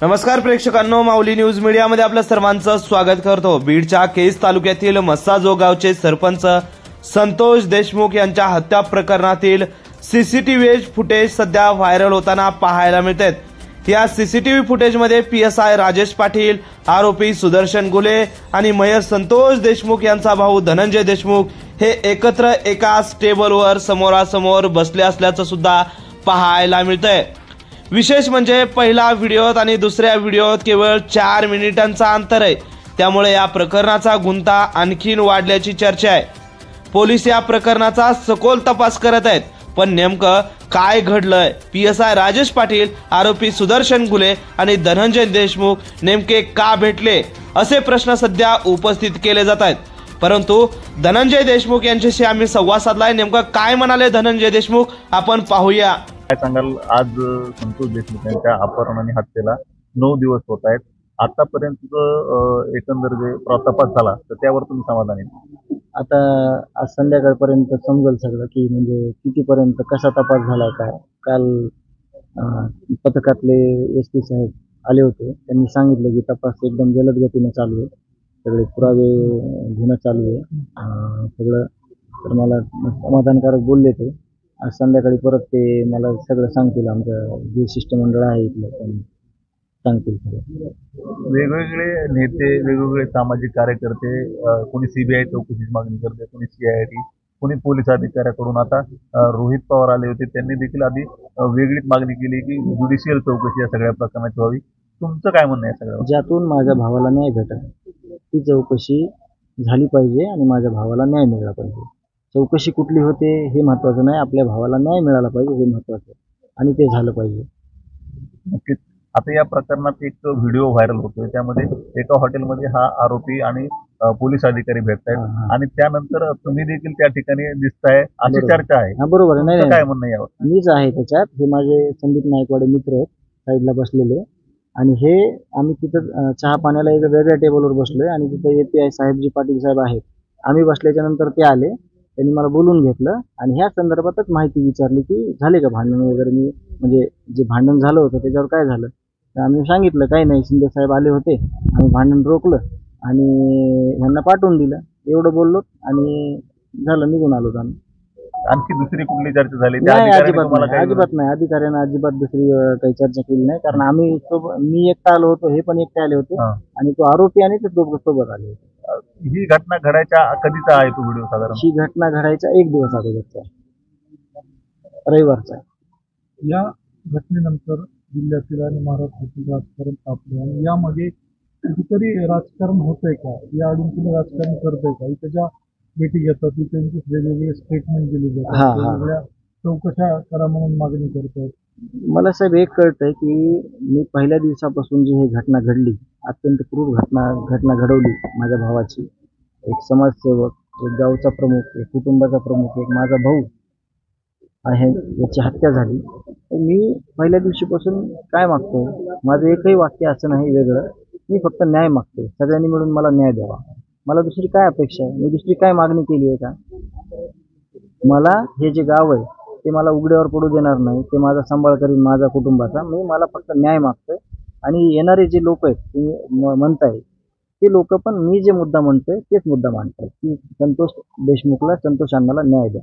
नमस्कार प्रेक्षकांनो, माऊली न्यूज मीडियामध्ये आपल्या सर्वांचं स्वागत करतो। बीडच्या केज तालुक्यातील मस्साजोग गावचे सरपंच संतोष देशमुख यांच्या हत्या प्रकरणातील सीसीटीव्ही फुटेज सध्या व्हायरल होताना पाहायला मिळतात। या सीसीटीव्ही फुटेजमध्ये पीएसआय राजेश पाटील, आरोपी सुदर्शन गुले आणि मेयर संतोष देशमुख यांचा भाऊ धनंजय देशमुख हे एकत्र एकाच टेबलवर समोरासमोर बसले असल्याचं सुद्धा पाहायला मिळतंय। विशेष म्हणजे पहिला व्हिडिओत आणि दुसऱ्या व्हिडिओत केवळ 4 मिनिटांचा अंतर आहे, त्यामुळे या प्रकरणाचा गुंता आणखीन वाढल्याची चर्चा आहे। पोलीस या प्रकरणाचा सखोल तपास करत आहेत, पण नेमकं काय घडलंय, पीएसआय राजेश पाटील, आरोपी सुदर्शन गुले आणि धनंजय देशमुख नेमके का भेटले, असे प्रश्न सध्या उपस्थित केले जात आहेत। परंतु धनंजय देशमुख यांच्याशी आम्ही संवाद साधलाय। नेमकं काय म्हणाले धनंजय देशमुख आपण पाहूया। काय सांगाल, आज संतोष देशमुख यांच्या अपहरण आणि हत्येला 9 दिवस होत आहेत। आतापर्यंत एकंदर जे तपास झाला तर त्यावर तुम्ही समाधानी? आता आज संध्याकाळपर्यंत समजेल सगळं की म्हणजे कितीपर्यंत कसा तपास झाला। काय काल पथकातले एसपी साहेब आले होते, त्यांनी सांगितलं की तपास एकदम जलद गतीने चालू आहे, सगळे पुरावे घेणं चालू आहे सगळं। तर मला समाधानकारक बोलले ते। आज संध्याकाळी परत ते मला सगळं सांगतील, आमचं जे शिष्टमंडळ आहे इथलं त्यांनी सांगतील सगळं। वेगवेगळे नेते, वेगवेगळे सामाजिक कार्यकर्ते, कोणी सीबीआय चौकशीची मागणी करते, कोणी सीआयडी, कोणी पोलीस अधिकाऱ्याकडून आता रोहित पवार आले होते, त्यांनी देखील आधी वेगळीच मागणी केली की ज्युडिशियल चौकशी या सगळ्या प्रकरणाची व्हावी। तुमचं काय म्हणणं आहे सगळं? ज्यातून माझ्या भावाला न्याय भेटेल ती चौकशी झाली पाहिजे आणि माझ्या भावाला न्याय मिळाला पाहिजे। चौकशी कुठली होते हे महत्वाचं नाही, आपल्या भावाला न्याय मिळाला पाहिजे हे महत्वाचं आणि ते झालं पाहिजे। नक्कीच। आता या प्रकरणात एक व्हिडिओ व्हायरल होतोय, त्यामध्ये एका हॉटेलमध्ये हा आरोपी आणि पोलीस अधिकारी भेटतायत आणि त्यानंतर तुम्ही देखील त्या ठिकाणी दिसताय अशी चर्चा आहे। बरोबर आहे। नाही, काय म्हणणं यावर? मीच आहे त्याच्यात, हे माझे संदीप नायकवाडे मित्र आहेत साईडला बसलेले, आणि हे आम्ही तिथं चहा पाण्याला एक वेगळ्या टेबलवर बसलोय आणि तिथं एपीआय साहेब जी पाटील साहेब आहेत, आम्ही बसल्याच्या नंतर ते आले, त्यांनी मला बोलून घेतलं आणि ह्या संदर्भातच माहिती विचारली की झाले का भांडण वगैरे। मी म्हणजे जे भांडण झालं होतं त्याच्यावर काय झालं तर आम्ही सांगितलं काही नाही, शिंदे साहेब आले होते, आम्ही भांडण रोखलं आणि ह्यांना पाठवून दिलं, एवढं बोललो आणि झालं, निघून आलो आम्ही। आणखी दुसरी कुठली चर्चा झाली? अजिबात नाही, अधिकाऱ्यांना अजिबात दुसरी काही चर्चा केली नाही, कारण आम्ही मी एकटा आलो होतो, हे पण एकटे आले होते आणि तो आरोपी आणि ते दोघं सोबत आले होते। ही घटना घडायच्या कधीचा आहे तो व्हिडिओ साधारण? ही घटना घडायच्या 1 दिवस अगोदरचा, रविवारचा। या घटनेनंतर जिल्ह्यातील आणि महाराष्ट्रातील राजकारण तापले आणि यामध्ये कुठेतरी राजकारण होतंय का, या अडून कुणी राजकारण करतंय का? त्याच्या भेटी घेतात, त्यांची वेगवेगळे स्टेटमेंट दिले जातात, वेगवेगळ्या चौकशा करा म्हणून मागणी करतात। मला साहेब एक कळतंय की मी पहिल्या दिवसापासून जी ही घटना घडली, अत्यंत क्रूर घटना घडवली माझ्या भावाची, एक समाजसेवक, एक गावचा प्रमुख, एक कुटुंबाचा प्रमुख, एक माझा भाऊ आहे, याची हत्या झाली। मी पहिल्या दिवशीपासून काय मागतो, माझं एकही वाक्य असं नाही वेगळं, मी फक्त न्याय मागतो, सगळ्यांनी मिळून मला न्याय द्यावा। मला दुसरी काय अपेक्षा आहे, मी दुसरी काय मागणी केली आहे का? मला हे जे गाव आहे ते मला उघड्यावर पडू देणार नाही, ते माझा सांभाळ करीन माझ्या कुटुंबाचा। मला फक्त न्याय मागतोय आणि येणारे जे लोक आहेत तुम्ही म्हणताय ते लोक पण मी जे मुद्दा म्हणतोय तेच मुद्दा मांडताय की संतोष देशमुखला, संतोष अण्णाला न्याय द्या।